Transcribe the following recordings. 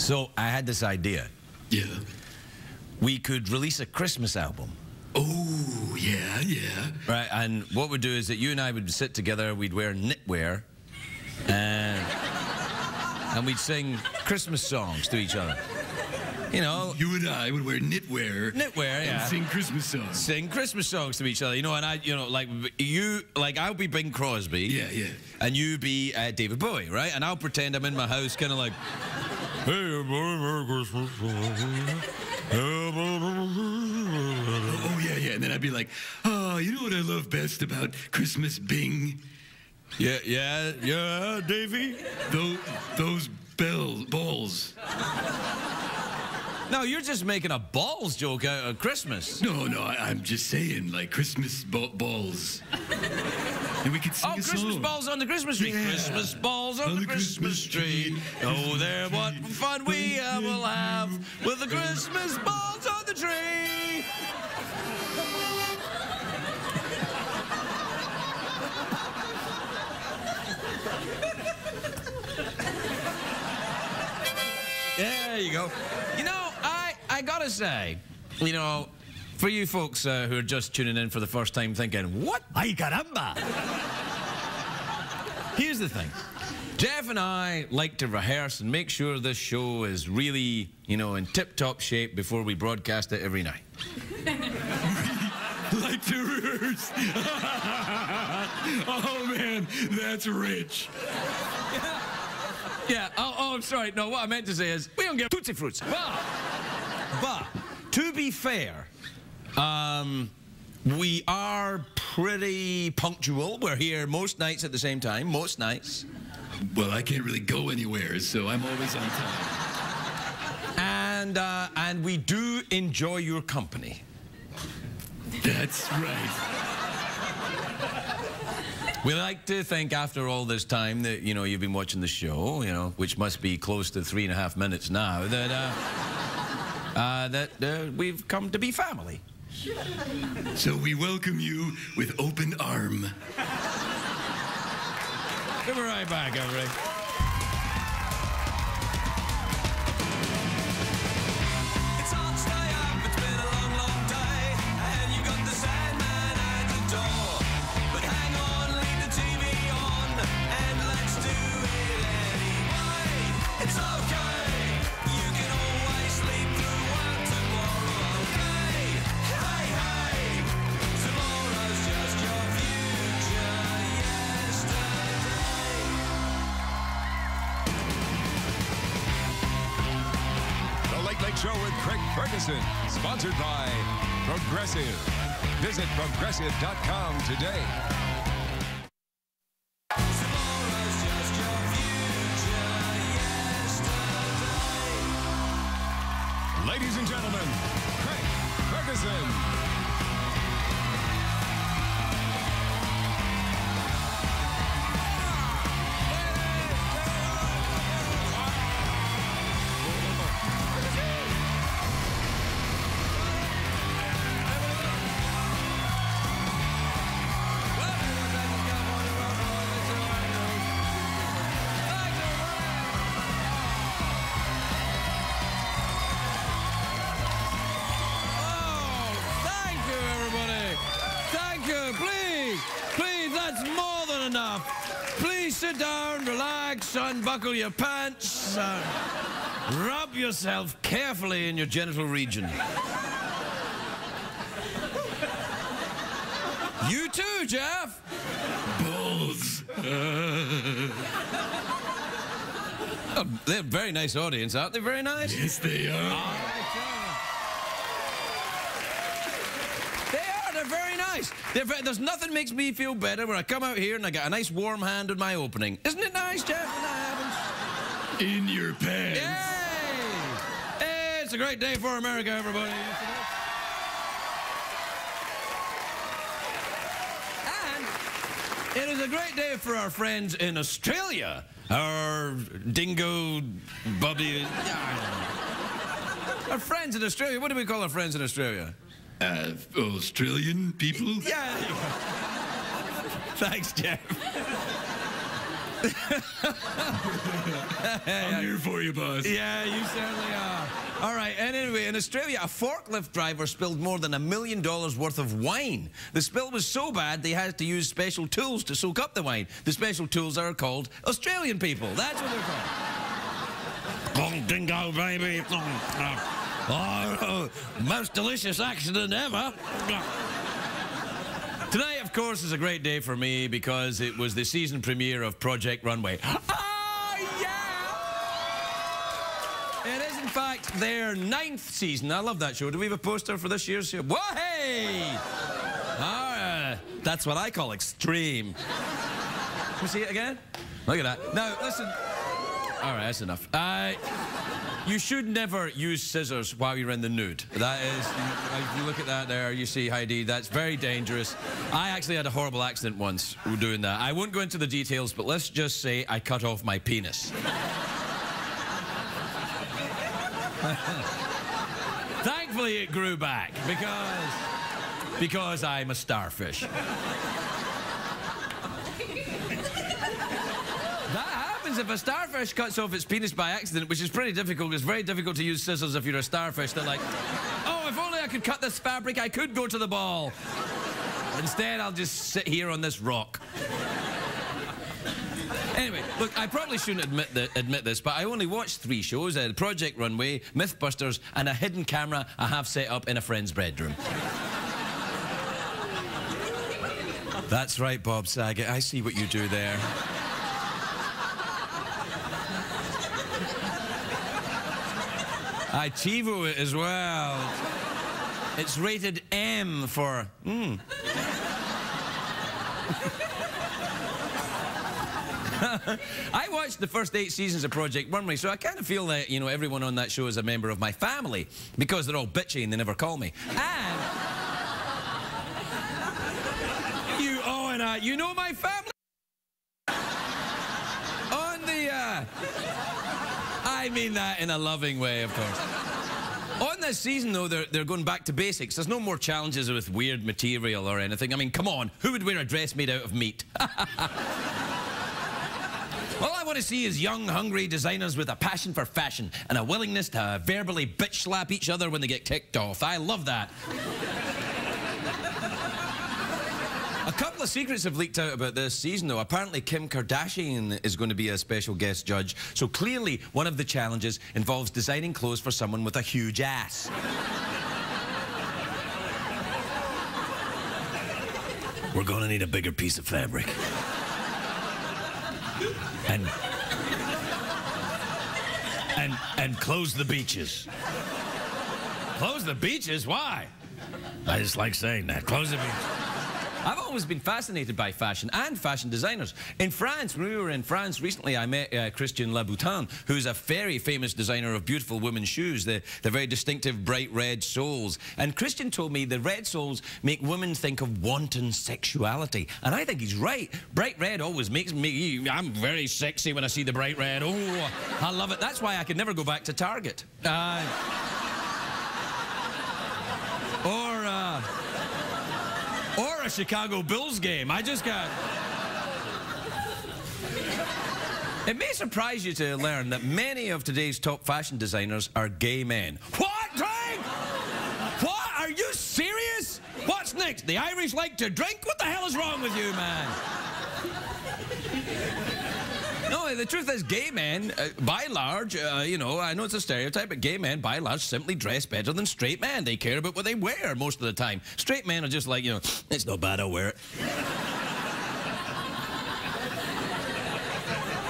So I had this idea. Yeah. We could release a Christmas album. Oh, yeah, yeah. Right, and what we'd do is that you and I would sit together, we'd wear knitwear, and we'd sing Christmas songs to each other. You know. You and I would wear knitwear. Knitwear, yeah. And sing Christmas songs. Sing Christmas songs to each other. You know, and I'll be Bing Crosby. Yeah, yeah. And you be David Bowie, right? And I'll pretend I'm in my house, kind of like, hey, Merry Christmas. Oh, yeah, yeah. And then I'd be like, oh, you know what I love best about Christmas, Bing? Yeah, Davey? Those balls. No, you're just making a balls joke out of Christmas. No, I'm just saying, like, Christmas balls. And we could sing a Christmas song. balls on the Christmas tree. Yeah. Christmas balls on the Christmas tree. Oh, there, what fun we will have with the Christmas balls on the tree. There you go. You know, I gotta say, you know, for you folks who are just tuning in for the first time thinking, what? Ay, caramba! Here's the thing. Jeff and I like to rehearse and make sure this show is really, you know, in tip-top shape before we broadcast it every night. Like to rehearse. Oh, man, that's rich. Yeah, I'm sorry. No, what I meant to say is, we don't get Tootsie Fruits. But to be fair, we are pretty punctual. We're here most nights at the same time, most nights. Well, I can't really go anywhere, so I'm always on time. And we do enjoy your company. That's right. We like to think after all this time that, you know, you've been watching the show, you know, which must be close to 3.5 minutes now, that we've come to be family. So we welcome you with open arm. We'll be right back, everybody. Show with Craig Ferguson, sponsored by Progressive. Visit progressive.com today. Ladies and gentlemen, Craig Ferguson. Please sit down, relax, unbuckle your pants, rub yourself carefully in your genital region. You too, Jeff. Balls. Oh, they're a very nice audience, aren't they? Very nice. Yes, they are. They're very nice. There's nothing makes me feel better when I come out here and I got a nice warm hand in my opening. Isn't it nice, Jeff? When that happens? In your pants. Yay! Hey, it's a great day for America, everybody. And it is a great day for our friends in Australia. Our dingo, Bobby. Our friends in Australia. What do we call our friends in Australia? Australian people? Yeah. Thanks, Jeff. I'm here for you, boss. Yeah, you certainly are. All right, and anyway, in Australia, a forklift driver spilled more than $1 million worth of wine. The spill was so bad, they had to use special tools to soak up the wine. The special tools are called Australian people. That's what they're called. Dingo, baby. Oh, most delicious accident ever. Tonight, of course, is a great day for me because it was the season premiere of Project Runway. Oh, yeah! It is, in fact, their 9th season. I love that show. Do we have a poster for this year's show? Whoa, hey! That's what I call extreme. Can we see it again? Look at that. Now, listen. All right, that's enough. You should never use scissors while you're in the nude. That is, if you look at that there, you see, Heidi, that's very dangerous. I actually had a horrible accident once doing that. I won't go into the details, but let's just say I cut off my penis. Thankfully, it grew back because I'm a starfish. If a starfish cuts off its penis by accident, which is pretty difficult, it's very difficult to use scissors if you're a starfish. They're like, oh, if only I could cut this fabric, I could go to the ball. Instead, I'll just sit here on this rock. Anyway, look, I probably shouldn't admit this, but I only watched 3 shows, Project Runway, Mythbusters, and a hidden camera I have set up in a friend's bedroom. That's right, Bob Saget. I see what you do there. I TiVo it as well. It's rated M for I watched the first 8 seasons of Project Runway, so I kind of feel that, you know, everyone on that show is a member of my family because they're all bitchy and they never call me. And you know my family? On the I mean that in a loving way, of course. On this season, though, they're going back to basics. There's no more challenges with weird material or anything. I mean, come on, who would wear a dress made out of meat? All I want to see is young, hungry designers with a passion for fashion and a willingness to verbally bitch slap each other when they get kicked off. I love that. A couple of secrets have leaked out about this season, though. Apparently, Kim Kardashian is going to be a special guest judge. So clearly, one of the challenges involves designing clothes for someone with a huge ass. We're going to need a bigger piece of fabric. And close the beaches. Close the beaches? Why? I just like saying that. Close the beaches. I've always been fascinated by fashion and fashion designers. In France, when we were in France recently, I met Christian Louboutin, who's a very famous designer of beautiful women's shoes, the very distinctive bright red soles. And Christian told me the red soles make women think of wanton sexuality. And I think he's right. Bright red always makes me... I'm very sexy when I see the bright red. Oh, I love it. That's why I could never go back to Target. Or a Chicago Bulls game. I just got... It may surprise you to learn that many of today's top fashion designers are gay men. What, Greg? What? Are you serious? What's next? The Irish like to drink? What the hell is wrong with you, man? No, the truth is gay men, by and large, you know, I know it's a stereotype, but gay men, by and large, simply dress better than straight men. They care about what they wear most of the time. Straight men are just like, you know, it's not bad, I'll wear it.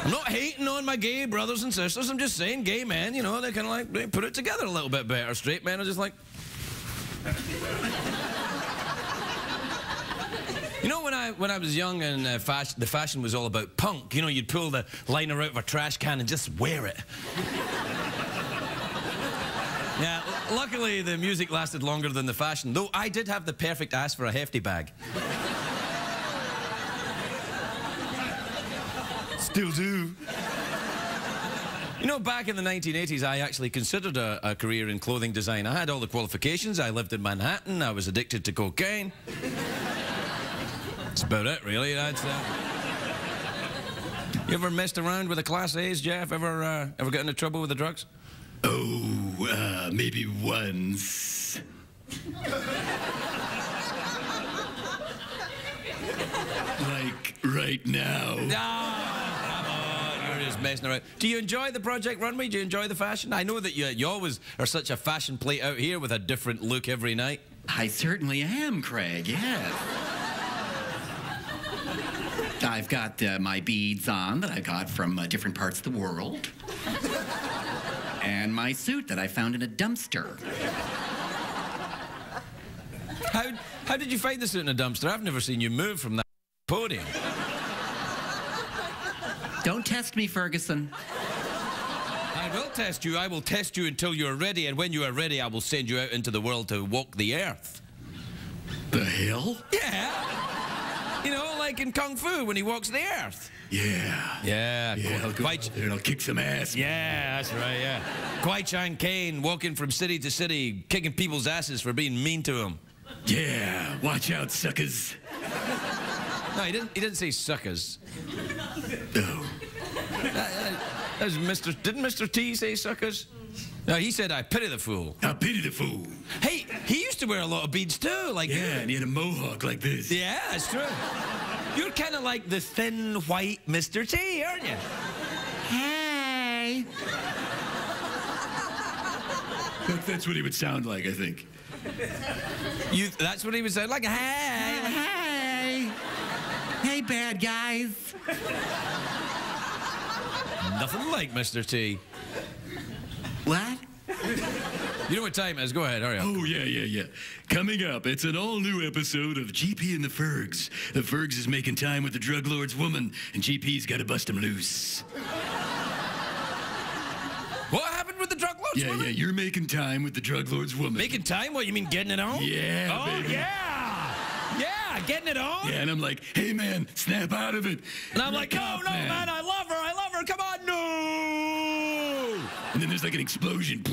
I'm not hating on my gay brothers and sisters. I'm just saying gay men, you know, they kind of like, they put it together a little bit better. Straight men are just like... You know, when I was young and the fashion was all about punk, you know, you'd pull the liner out of a trash can and just wear it. Yeah, luckily the music lasted longer than the fashion, though I did have the perfect ass for a hefty bag. Still do. You know, back in the 1980s, I actually considered a career in clothing design. I had all the qualifications. I lived in Manhattan. I was addicted to cocaine. That's about it, really. That's You ever messed around with the Class A's, Jeff? Ever get into trouble with the drugs? Oh, maybe once. Like right now. Come on, you're just messing around. Do you enjoy the Project Runway? Do you enjoy the fashion? I know that you always are such a fashion plate out here with a different look every night. I certainly am, Craig, yes. I've got my beads on that I got from different parts of the world. And my suit that I found in a dumpster. How did you find the suit in a dumpster? I've never seen you move from that podium. Don't test me, Ferguson. I will test you. I will test you until you're ready, and when you are ready, I will send you out into the world to walk the earth. The hell? Yeah. You know, like in Kung Fu when he walks the earth. Yeah. Yeah. I'll go out there and I'll kick some ass. Yeah, that's right, yeah. Kwai Chang Kane walking from city to city, kicking people's asses for being mean to him. Yeah, watch out, suckers. No, he didn't say suckers. Oh. That was didn't Mr. T say suckers? No, he said, I pity the fool. I pity the fool. Hey, he used to wear a lot of beads too, like... Yeah, and he had a mohawk like this. Yeah, that's true. You're kind of like the thin, white Mr. T, aren't you? Hey. That's what he would sound like, I think. That's what he would sound like? Hey! Hey! Hey, bad guys. Nothing like Mr. T. What? You know what time it is? Go ahead, hurry up. Oh, yeah. Coming up, it's an all-new episode of GP and the Fergs. The Fergs is making time with the drug lord's woman, and GP's got to bust him loose. What happened with the drug lord's woman? Yeah, you're making time with the drug lord's woman. Making time? What, you mean getting it on? Yeah, baby. Yeah, getting it on? Yeah, and I'm like, hey, man, snap out of it. And I'm like, no, man, I love her, come on, no! And then there's like an explosion.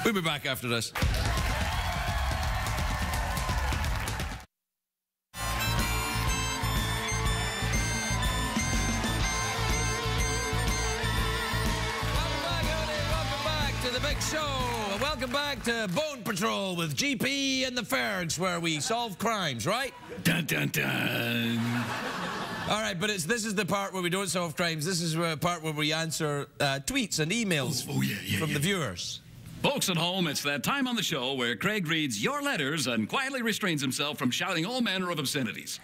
We'll be back after this. Welcome back to the big show. Welcome back to Bone Patrol with GP and the Fergs, where we solve crimes, right? Dun, dun, dun. All right, but this is the part where we don't solve crimes. This is the part where we answer tweets and emails from the viewers. Folks at home, it's that time on the show where Craig reads your letters and quietly restrains himself from shouting all manner of obscenities.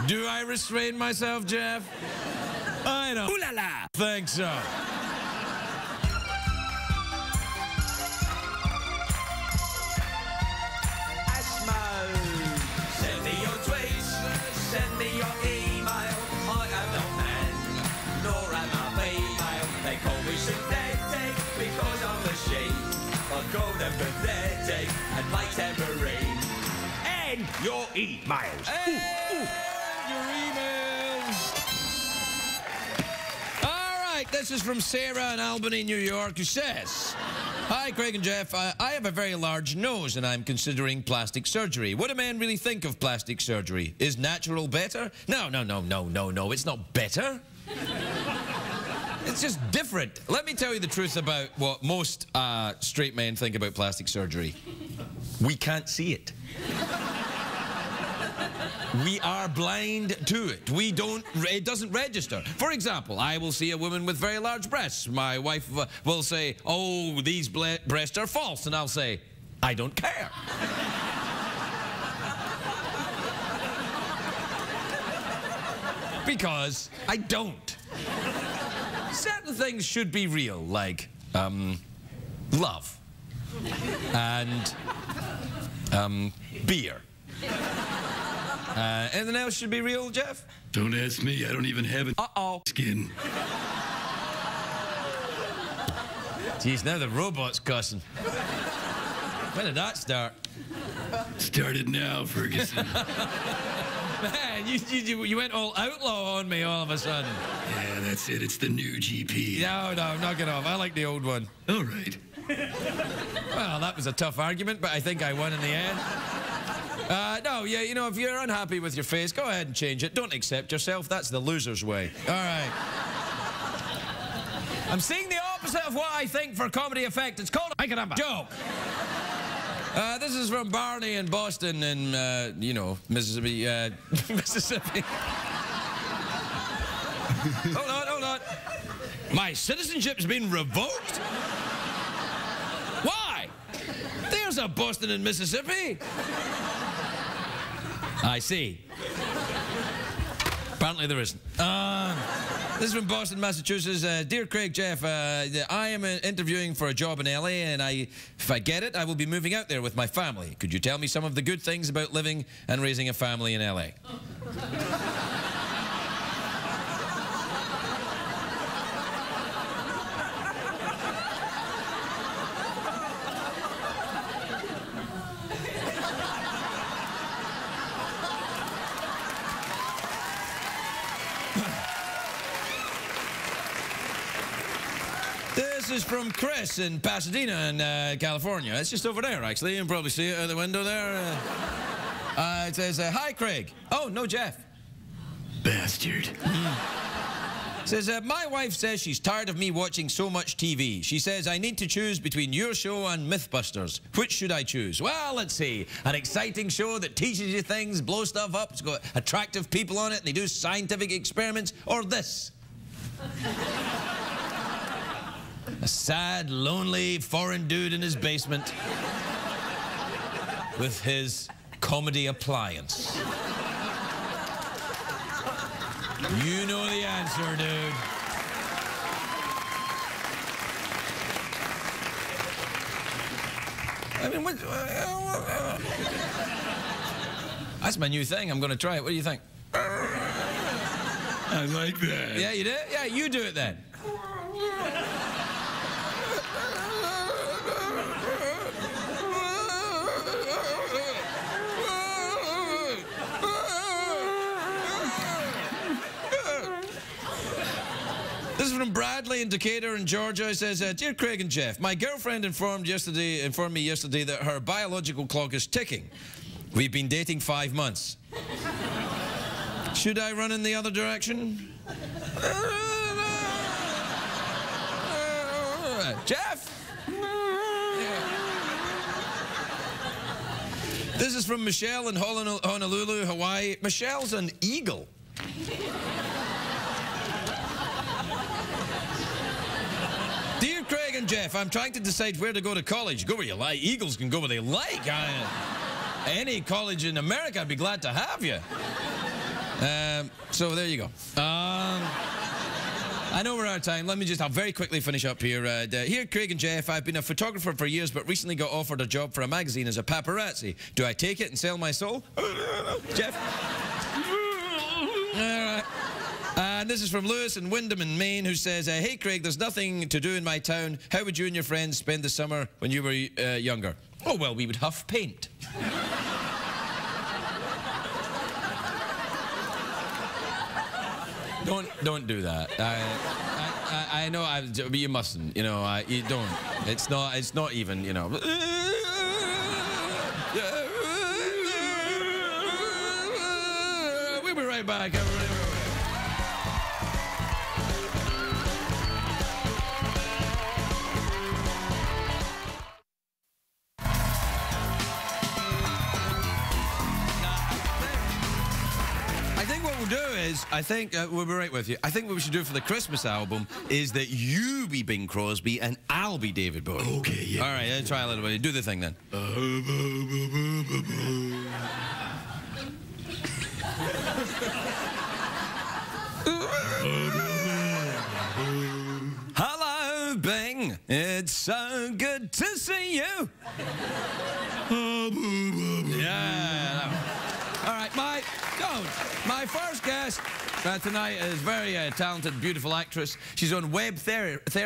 Do I restrain myself, Jeff? I don't. Ooh la la! Think so. Send me your tweets, send me your email. I am not man, nor am I female. They call me synthetic because I'm a sheep. I call them pathetic and like tambourine. And your emails. Your emails. All right, this is from Sarah in Albany, New York, who says, hi, Craig and Jeff. I have a very large nose and I'm considering plastic surgery. What do men really think of plastic surgery? Is natural better? No. It's not better. It's just different. Let me tell you the truth about what most straight men think about plastic surgery. We can't see it. We are blind to it. It doesn't register. For example, I will see a woman with very large breasts. My wife will say, oh, these breasts are false. And I'll say, I don't care. Because I don't. Certain things should be real, like love and beer. Anything else should be real, Jeff? Don't ask me. I don't even have a skin. Jeez, now the robot's cussing. When did that start? Started now, Ferguson. Man, you went all outlaw on me all of a sudden. Yeah, that's it. It's the new GP. No, knock it off. I like the old one. All right. Well, that was a tough argument, but I think I won in the end. No, yeah, you know, if you're unhappy with your face, go ahead and change it. Don't accept yourself. That's the loser's way. All right. I'm seeing the opposite of what I think for comedy effect. It's called a joke. This is from Barney in Boston in, you know, Mississippi. Mississippi. Hold on. My citizenship's been revoked? Why? There's a Boston in Mississippi. I see. Apparently there isn't. This is from Boston, Massachusetts. Dear Craig, Jeff, I am interviewing for a job in LA, and if I get it, I will be moving out there with my family. Could you tell me some of the good things about living and raising a family in LA? This is from Chris in Pasadena in California. It's just over there, actually. You can probably see it out the window there. It says, hi, Craig. Oh, no, Jeff. Bastard. It says, my wife says she's tired of me watching so much TV. She says I need to choose between your show and Mythbusters. Which should I choose? Well, let's see. An exciting show that teaches you things, blows stuff up, it's got attractive people on it, and they do scientific experiments, or this. A sad, lonely, foreign dude in his basement with his comedy appliance. You know the answer, dude. I mean, what? That's my new thing. I'm going to try it. What do you think? I like that. Yeah, you do? Yeah, you do it then. This is from Bradley in Decatur in Georgia. It says, Dear Craig and Jeff, my girlfriend informed me yesterday that her biological clock is ticking. We've been dating 5 months. Should I run in the other direction? Jeff? This is from Michelle in Honolulu, Hawaii. Michelle's an eagle. Dear Craig and Jeff, I'm trying to decide where to go to college. Go where you like. Eagles can go where they like. Any college in America, I'd be glad to have you. So there you go. I know we're out of time. Let me just, I'll very quickly finish up here. Here, Craig and Jeff, I've been a photographer for years, but recently got offered a job for a magazine as a paparazzi. Do I take it and sell my soul? Jeff? All right. And this is from Lewis in Wyndham in Maine, who says, hey, Craig, there's nothing to do in my town. How would you and your friends spend the summer when you were younger? Oh, well, we would huff paint. Don't do that. I know, but you mustn't. You know, you don't. It's not even. You know. We'll be right back, everybody. I think we'll be right with you. I think what we should do for the Christmas album is that you be Bing Crosby and I'll be David Bowie. Okay, yeah. All right, let's try a little bit. Do the thing then. Hello, Bing. It's so good to see you. Yeah. All right, my first guest tonight is a very talented, beautiful actress. She's on web therapy. She's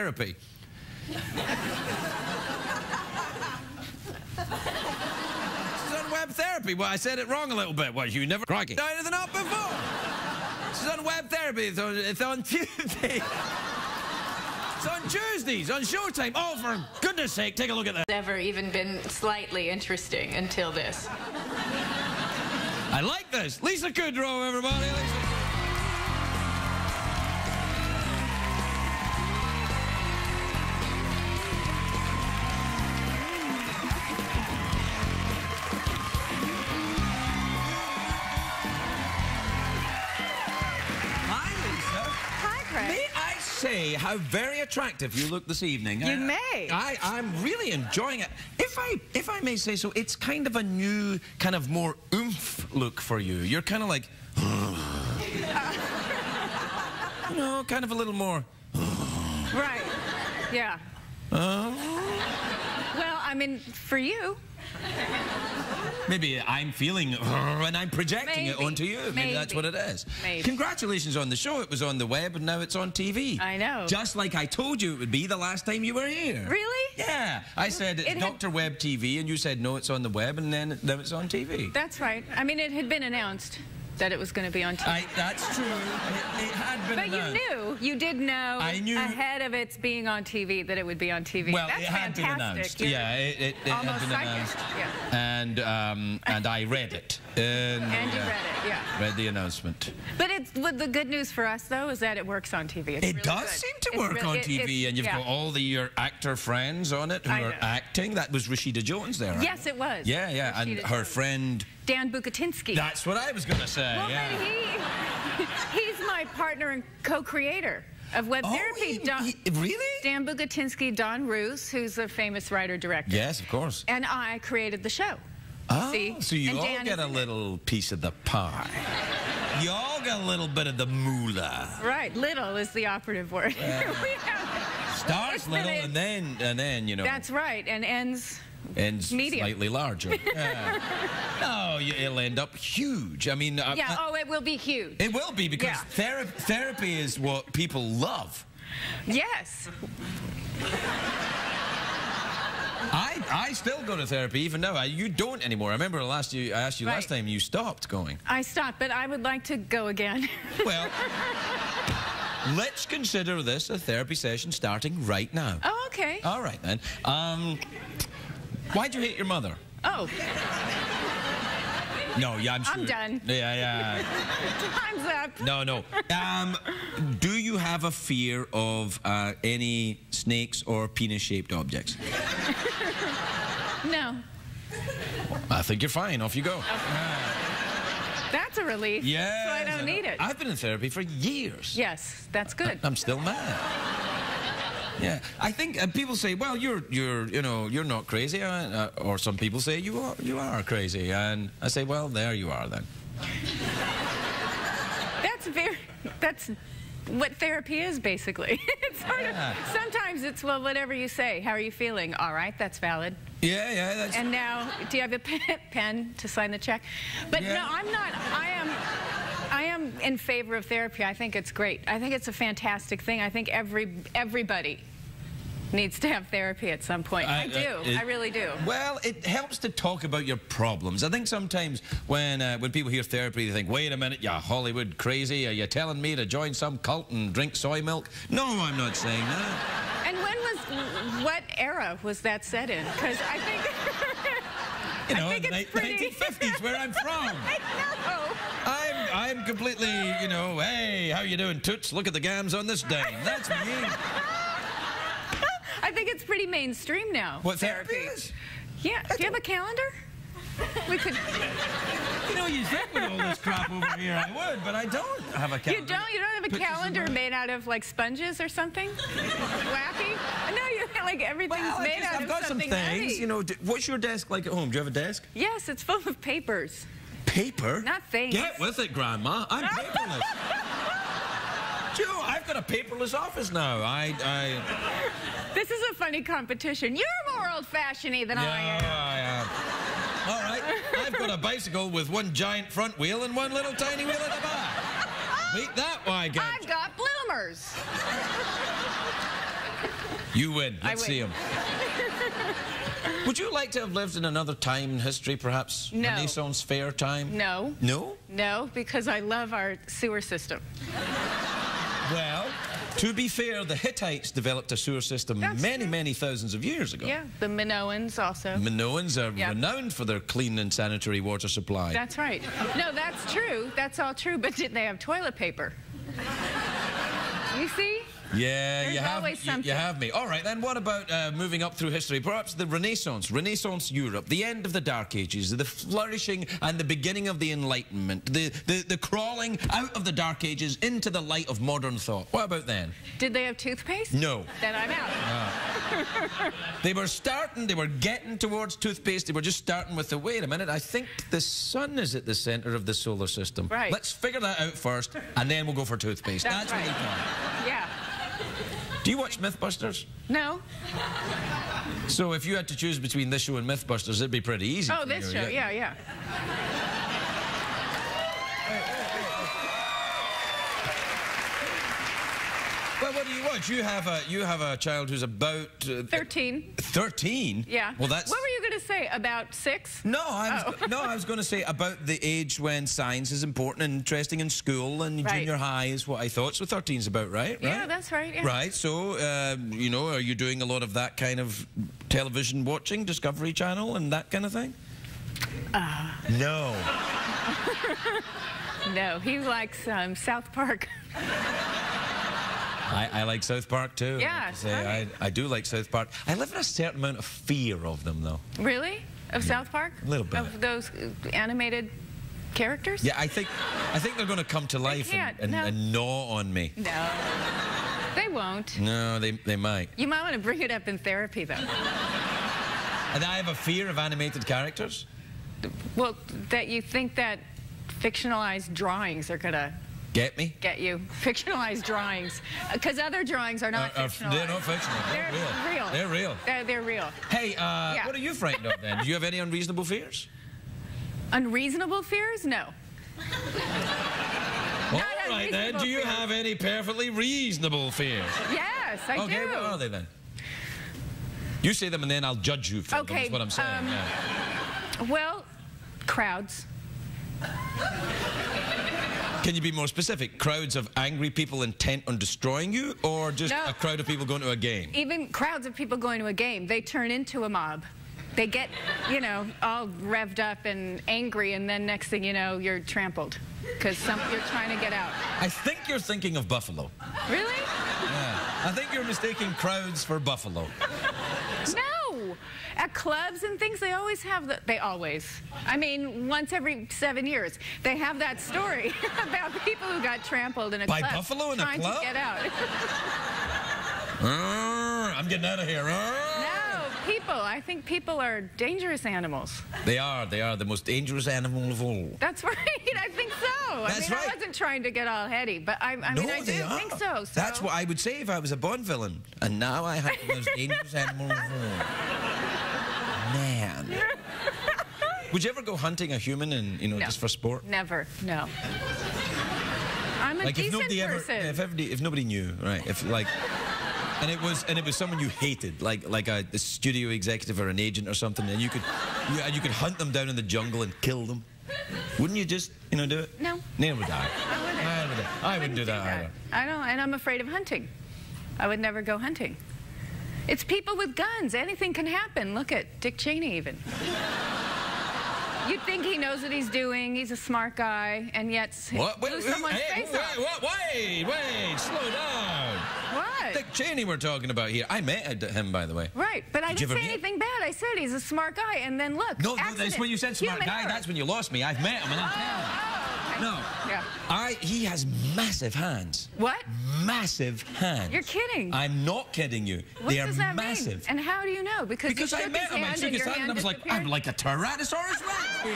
on web therapy. Well, I said it wrong a little bit. Well, you never done anything up before. She's on web therapy. It's on Tuesday. It's on Tuesdays, on Showtime. Oh, for goodness sake, take a look at that. Never even been slightly interesting until this. I like this. Lisa Kudrow, everybody. Lisa. May I say how very attractive you look this evening? You may. I'm really enjoying it. If I may say so, it's kind of a new, kind of more oomph look for you. You're kind of like, you know, kind of a little more. Right. Yeah. Well, I mean, for you. Maybe I'm feeling and I'm projecting it onto you. Maybe that's what it is. Maybe. Congratulations on the show. It was on the web and now it's on TV. I know. Just like I told you it would be the last time you were here. Really? Yeah. I said it's Dr. Web TV and you said no, it's on the web, and then it's on TV. That's right. I mean, it had been announced that it was going to be on TV. That's true. It had been announced. But you knew. You did know I knew ahead of its being on TV that it would be on TV. Well, That's it had been announced. You're Yeah, it had been announced. Yeah. And I read it. And you read it, yeah. Read the announcement. But the good news for us, though, is that it works on TV. It's It really does good. seem to work on TV, and you've got all your actor friends on it who are acting. That was Rashida Jones there. Yes, it was. Yeah, yeah, Rashida and her Jones. friend... Dan Bukatinsky. That's what I was going to say, Well, yeah. and he's my partner and co-creator of Web Therapy. Really? Dan Bukatinsky, Don Roos, who's a famous writer-director. Yes, of course. And I created the show. Oh, See? so you And all Dan get is a in little piece of the pie. You all get a little bit of the moolah. Right, little is the operative word. We have- Starts it's little been and then, you know. That's right, and ends medium. Slightly larger. Yeah. No, it'll end up huge. I mean... Yeah, it will be huge. It will be, because therapy is what people love. Yes. I still go to therapy even now. You don't anymore. I remember I asked you last time you stopped going. I stopped, but I would like to go again. Well, let's consider this a therapy session starting right now. Oh, okay. All right, then. Why'd you hate your mother? Oh. No, yeah, I'm sure. I'm done. Yeah. Time's up. No. Do you have a fear of any snakes or penis-shaped objects? No. I think you're fine. Off you go. That's a relief. Yeah. So I don't need it. I've been in therapy for years. Yes, that's good. I'm still mad. Yeah, I think people say, well, you're not crazy, or some people say you are crazy, and I say, well, there you are then. That's what therapy is, basically. It's sort of, sometimes it's, well, whatever you say, how are you feeling? All right, that's valid. Yeah, that's... And now, do you have a pen to sign the check? But no, I'm not. I am in favor of therapy. I think it's great. I think it's a fantastic thing. I think everybody needs to have therapy at some point. I do. I really do. Well, it helps to talk about your problems. I think sometimes when people hear therapy, they think, wait a minute, you Hollywood crazy. Are you telling me to join some cult and drink soy milk? No, I'm not saying that. And what era was that set in? Because I think... You know, in the 1950s, where I'm from. I know. I'm completely, you know, hey, how you doing, toots? Look at the gams on this dame. That's me. I think it's pretty mainstream now. What therapy is? Yeah. Do you have a calendar? We could... You know, you think with all this crap over here I would, but I don't have a calendar. You don't have a calendar made out of, like, sponges or something? Wacky? No, like, everything's made out of something I've got some things, heavy. you know. What's your desk like at home? Do you have a desk? Yes, it's full of papers. Paper? Not things. Get with it, Grandma. I'm paperless. Joe, I've got a paperless office now. This is a funny competition. You're more old-fashioned-y than I am. All right, I've got a bicycle with one giant front wheel and one little tiny wheel at the back. Beat that, why, can't I've got bloomers. you win. I Let's win. see him. Would you like to have lived in another time in history, perhaps? No. Renaissance fair time? No. No? No, because I love our sewer system. Well, To be fair, the Hittites developed a sewer system many thousands of years ago. Yeah, the Minoans also. Minoans are renowned for their clean and sanitary water supply. That's right. No, that's true. That's all true, but did they have toilet paper? You see? Yeah, There's always something. You have me. All right, then what about moving up through history? Perhaps the Renaissance Europe, the end of the Dark Ages, the flourishing and the beginning of the Enlightenment, the crawling out of the Dark Ages into the light of modern thought. What about then? Did they have toothpaste? No. Then I'm out. They were getting towards toothpaste. They were just starting with the, wait a minute, I think the sun is at the center of the solar system. Right. Let's figure that out first, and then we'll go for toothpaste. That's right. What they call it. Yeah. Do you watch Mythbusters? No. So if you had to choose between this show and Mythbusters, it'd be pretty easy. Oh, this show, yeah. Well, what do you watch? You have a child who's about 13. 13? Yeah. Well, that's. What were you going to say? About 6? No, I was going to say about the age when science is important and interesting in school, and junior high is what I thought. So 13's about right. Yeah, that's right. Yeah. Right. So, you know, are you doing a lot of that kind of television watching, Discovery Channel, and that kind of thing? No. No, he likes South Park. I like South Park too. Yeah, I do like South Park. I live in a certain amount of fear of them, though. Really? Of South Park? A little bit. Of those animated characters? Yeah, I think they're going to come to life and gnaw on me. No, they won't. No, they might. You might want to bring it up in therapy, though. And I have a fear of animated characters. Well, that you think that fictionalized drawings are going to get me? Get you. Fictionalized drawings. Because other drawings are not fictionalized. They're not fictional. They're real. They're real. They're real. Hey, what are you frightened of then? Do you have any unreasonable fears? Unreasonable fears? No. All right then. Do you have any perfectly reasonable fears? Yes, I do. Okay, what are they then? You say them and then I'll judge you for them, is what I'm saying. Well, crowds. Can you be more specific? Crowds of angry people intent on destroying you, or just a crowd of people going to a game? Even crowds of people going to a game, they turn into a mob. They get, you know, all revved up and angry, and then next thing you know, you're trampled because you're trying to get out. I think you're thinking of Buffalo. Really? Yeah. I think you're mistaking crowds for Buffalo. No! At clubs and things, they always have I mean, once every 7 years, they have that story about people who got trampled in a club. By Buffalo in a club? Trying to get out. I'm getting out of here. No, people. I think people are dangerous animals. They are the most dangerous animal of all. That's right. I think so. That's right. I wasn't trying to get all heady, but I mean, I do think so. That's what I would say if I was a Bond villain. And now I have the most dangerous animal of all. Man. Would you ever go hunting a human and, you know, just for sport? Never. No. I'm a decent person. If nobody knew, right? And it was someone you hated, like a studio executive or an agent or something, and you could hunt them down in the jungle and kill them. Wouldn't you just, you know, do it? No. Neither would I. I wouldn't do that either. I don't, and I'm afraid of hunting. I would never go hunting. It's people with guns. Anything can happen. Look at Dick Cheney, even. You'd think he knows what he's doing. He's a smart guy, and yet blew someone's face off. Wait, slow down. What? Dick Cheney we're talking about here. I met him, by the way. Right, but I didn't say anything bad. I said he's a smart guy, and then look. No, that's when you said smart guy. That's when you lost me. I've met him, and I'm telling you. No. Yeah. He has massive hands. What? Massive hands. You're kidding. I'm not kidding you. What they are does that massive. mean? And how do you know? Because I met him. I shook his hand and I was like, I'm like a Tyrannosaurus Rex here.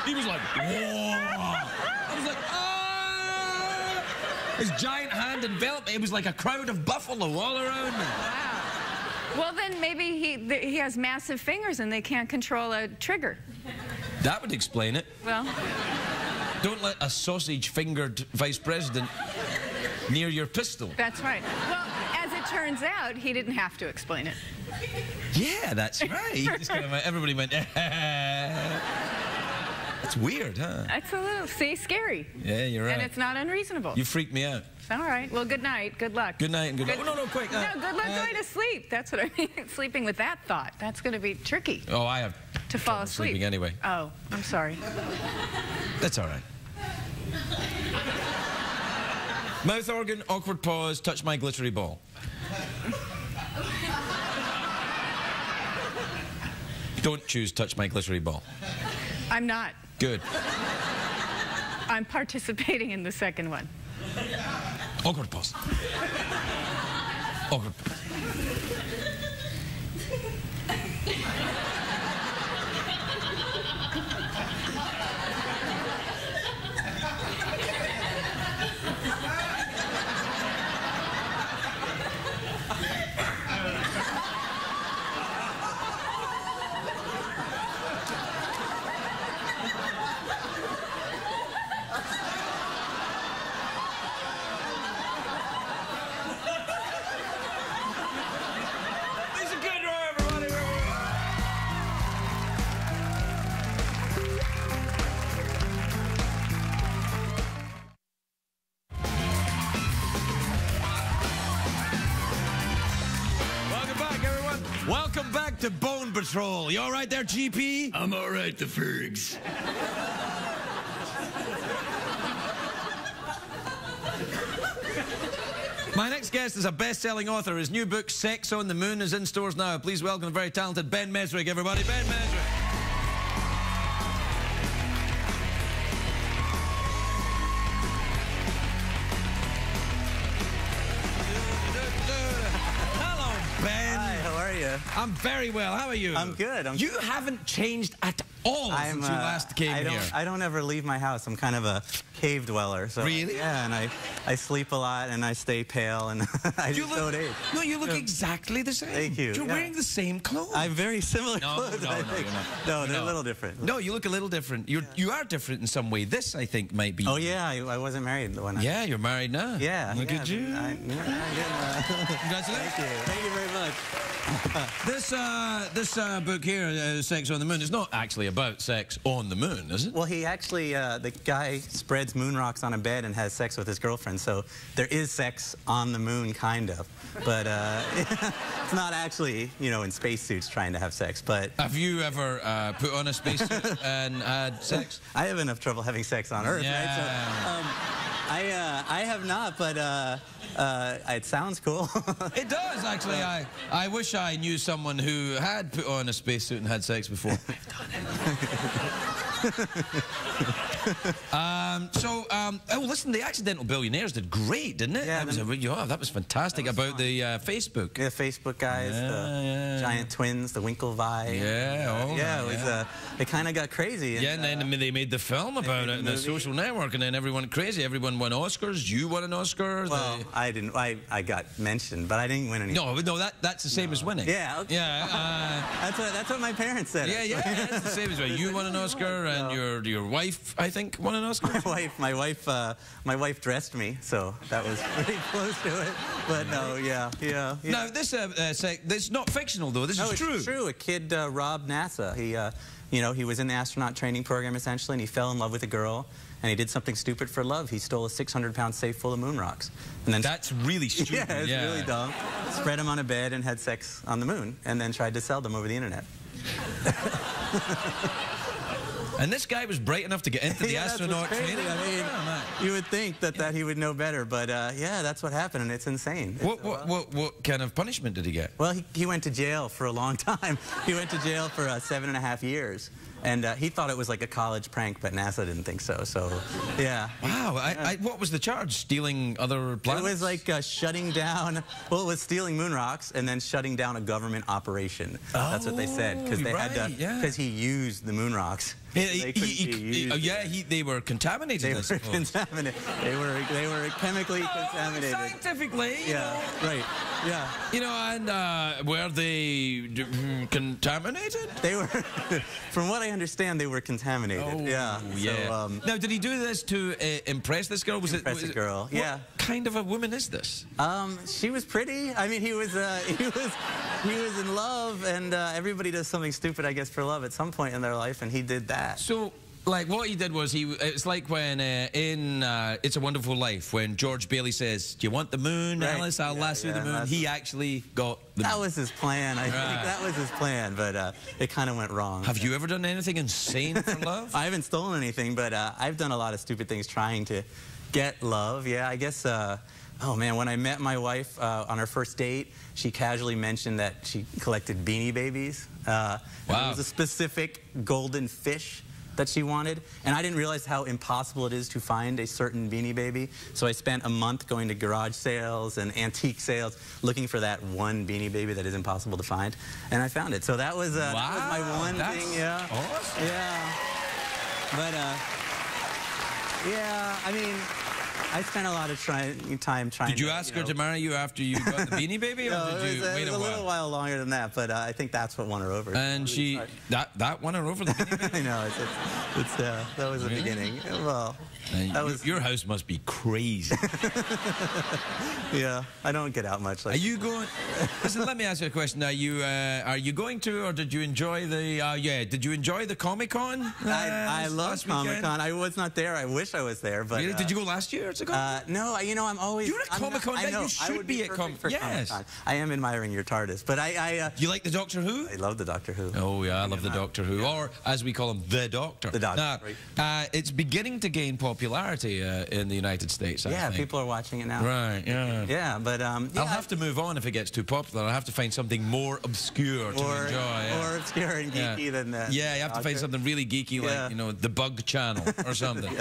He was like, whoa. I was like, ah. His giant hand enveloped me. It was like a crowd of buffalo all around me. Wow. Well, then maybe he has massive fingers and they can't control a trigger. That would explain it. Well. Don't let a sausage-fingered vice president near your pistol. That's right. Well, as it turns out, he didn't have to explain it. Yeah, that's right. Everybody went, that's It's weird, huh? It's a little, see, scary. Yeah, you're right. And it's not unreasonable. You freaked me out. All right. Well, good night. Good luck. Good night and good luck. Oh, no, quick. No, good luck going to sleep. That's what I mean. Sleeping with that thought. That's going to be tricky. Oh, I have to fall asleep. Sleeping anyway. Oh, I'm sorry. That's all right. Mouth organ, awkward pause, touch my glittery ball. Don't choose touch my glittery ball. I'm not. Good. I'm participating in the second one. Awkward pause. Awkward pause. Welcome back to Bone Patrol. You all right there, GP? I'm all right, the Fergs. My next guest is a best-selling author. His new book, Sex on the Moon, is in stores now. Please welcome the very talented Ben Mezrich, everybody. Ben Mezrich. I'm very well. How are you? I'm good. You haven't changed at all since you last came here. I don't ever leave my house. I'm kind of a cave dweller. So really? Yeah, and I sleep a lot and I stay pale and I just don't age. No, you look exactly the same. Thank you. You're wearing the same clothes. I'm very similar clothes, I think. No, they're a little different. No, you look a little different. You are different in some way. This, I think, might be... Oh, yeah, I wasn't married when I... Yeah, you're married now. Yeah. Look at you. Congratulations. Thank you very much. This book here, Sex on the Moon, is not actually about sex on the moon, is it? Well, he actually, the guy spreads moon rocks on a bed and has sex with his girlfriend, so there is sex on the moon, kind of. But it's not actually, you know, in spacesuits trying to have sex, but... Have you ever put on a spacesuit and had sex? I have enough trouble having sex on Earth, yeah. right? So, I have not, but it sounds cool. It does, actually. I wish I knew someone who had put on a spacesuit and had sex before. Oh, listen, The Accidental Billionaires did great, didn't it? Yeah, that was fantastic. That was about the Facebook. Yeah, Facebook guys, the giant twins, the Winklevi. Yeah, it was. It kind of got crazy. And then they made the film about it, the Social Network, and then everyone went crazy. Everyone won Oscars. You won an Oscar. Well, I didn't. I got mentioned, but I didn't win any. No, that's the same as winning. Yeah. Okay. Yeah. That's what my parents said. Yeah, that's the same as winning. You won an Oscar, and your wife, I think, won an Oscar. My wife dressed me, so that was pretty close to it. But no, yeah. Now this is not fictional though. This is true. It's true. A kid robbed NASA. He was in the astronaut training program essentially, and he fell in love with a girl. And he did something stupid for love. He stole a 600-pound safe full of moon rocks. And then that's really stupid. Yeah, it's really dumb. Spread them on a bed and had sex on the moon, and then tried to sell them over the internet. And this guy was bright enough to get into the astronaut training. I mean, you would think that he would know better, but yeah, that's what happened, and it's insane. What kind of punishment did he get? Well, he went to jail for a long time. He went to jail for 7.5 years. And he thought it was like a college prank, but NASA didn't think so. So, yeah. Wow. What was the charge? Stealing other planets? It was like shutting down. Well, it was stealing moon rocks and then shutting down a government operation. That's what they said, because they had to. Because he used the moon rocks. They were contaminated. They were contaminated. They were chemically contaminated. Scientifically. Yeah. Right. Yeah. You know, and were they contaminated? They were. From what I understand, they were contaminated. Oh, yeah. So, now, did he do this to impress this girl? Impress a girl. Yeah. What kind of a woman is this? She was pretty. I mean, he was in love, and everybody does something stupid, I guess, for love at some point in their life, and he did that. So, Like, what he did was, it's like when in It's a Wonderful Life, when George Bailey says, "Do you want the moon, Right. Alice? I'll lasso the moon." He actually got the That was his plan. I think that was his plan, but it kind of went wrong. Have you ever done anything insane for love? I haven't stolen anything, but I've done a lot of stupid things trying to get love. Yeah, I guess, oh man, when I met my wife on our first date, she casually mentioned that she collected Beanie Babies. Wow. It was a specific golden fish that she wanted, and I didn't realize how impossible it is to find a certain Beanie Baby, so I spent a month going to garage sales and antique sales looking for that one Beanie Baby that is impossible to find, and I found it. So that was my one thing. Yeah. Awesome. Yeah. But yeah, I mean, I spent a lot of time trying. Did you ask her to marry you after you got the Beanie Baby, or No, did you wait it was a little while longer than that, but I think that's what won her over. And she, that won her over, the Beanie Baby? I know, that was the beginning. Well, that was... Your house must be crazy. Yeah, I don't get out much. Like, are you going? Listen, let me ask you a question. Are you going to, or did you enjoy the? Did you enjoy the Comic-Con? I love Comic-Con. I was not there. I wish I was there, but really? Did you go last year? No, you know, I'm always. You're a Comic-Con guy. You should be at Comic-Con. Yes. Comic-Con. I am admiring your TARDIS, but you like the Doctor Who? I love the Doctor Who. Oh yeah, I love the Doctor Who, or as we call him, the Doctor. The Doctor. Now, it's beginning to gain popularity in the United States. I think. People are watching it now. Right. Yeah. Yeah, but I'll have to move on if it gets too popular. I'll have to find something more obscure to enjoy. Yeah. More obscure and geeky than that. Yeah, you have to find something really geeky, like, you know, the Bug Channel or something.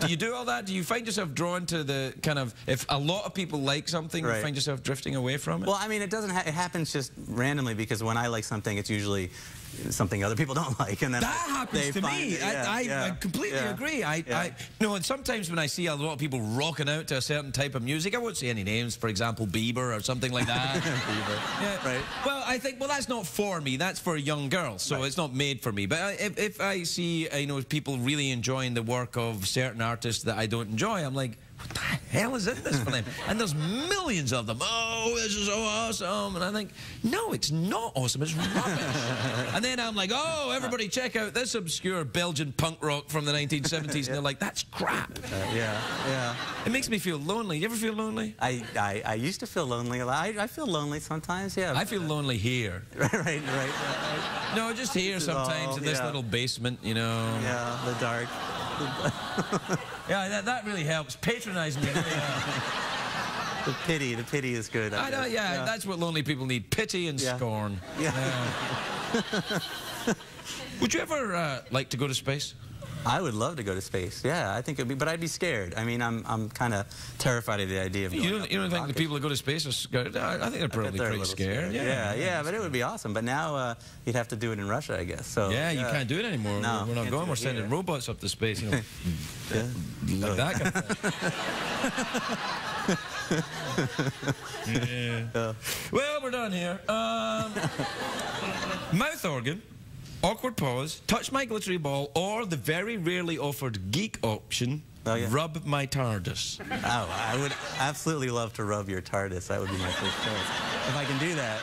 Do you do all that? Do you find yourself drawn to the kind of, if a lot of people like something, you find yourself drifting away from it? Well, I mean, it doesn't. It happens just randomly, because when I like something, it's usually something other people don't like, and then that happens to me. I completely agree. No, and sometimes when I see a lot of people rocking out to a certain type of music, I won't say any names, for example, Bieber or something like that. Bieber. Yeah. Right. Well, I think, well, that's not for me. That's for young girls, so it's not made for me. But if I see, you know, people really enjoying the work of certain artists that I don't enjoy, I'm like, what the hell is in this for them? And there's millions of them. Oh, this is so awesome. And I think, no, it's not awesome. It's rubbish. And then I'm like, oh, everybody check out this obscure Belgian punk rock from the 1970s. And they're like, that's crap. Yeah. It makes me feel lonely. You ever feel lonely? I used to feel lonely a lot. I feel lonely sometimes, yeah. I feel lonely here. Right. No, just here sometimes in this little basement, you know. Yeah, the dark. Yeah, that really helps. Patronizing me. The pity is good. I know, that's what lonely people need. Pity and scorn. Yeah. Would you ever like to go to space? I would love to go to space. Yeah, I think it'd be, but I'd be scared. I mean, I'm kind of terrified of the idea of going You don't think the people that go to space are scared? I think they're probably pretty scared. Yeah, but it would be awesome. But now you'd have to do it in Russia, I guess. So yeah, you can't do it anymore. No, we're not going. We're sending robots up to space. You know, like that kind of thing. Well, we're done here. Mouth organ. Awkward pause, touch my glittery ball, or the very rarely offered geek option, rub my TARDIS. Oh, I would absolutely love to rub your TARDIS. That would be my first choice. If I can do that.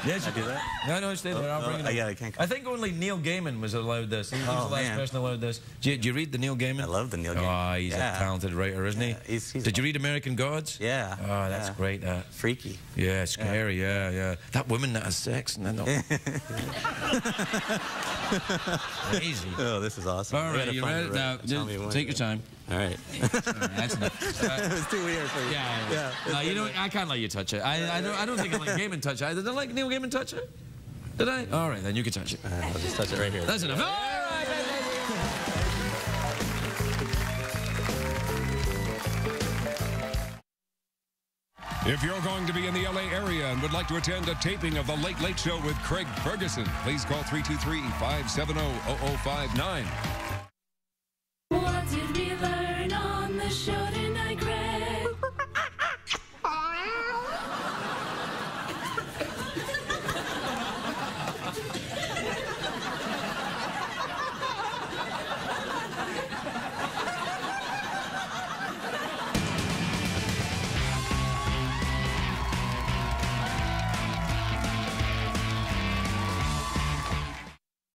Yes, you do that? No, stay there. I'll bring it up. Yeah, I can't. I think only Neil Gaiman was allowed this. He was the last person allowed this. Do you read the Neil Gaiman? I love the Neil Gaiman. Oh, he's a talented writer, isn't he? Did you read American Gods? Yeah. Oh, that's great. Freaky. Yeah, scary. Yeah. That woman that has sex and then. Crazy. Oh, this is awesome. All right, you ready? Now, take your time. All right. That's enough. It was too weird for you. Yeah. No, you know, I can't let you touch it. I don't think I let Gaiman touch it. Did I let Neil Gaiman touch it? Did I? All right, then you can touch it. I'll just touch it right here. That's enough. All right. If you're going to be in the LA area and would like to attend a taping of The Late Late Show with Craig Ferguson, please call 323-570-0059.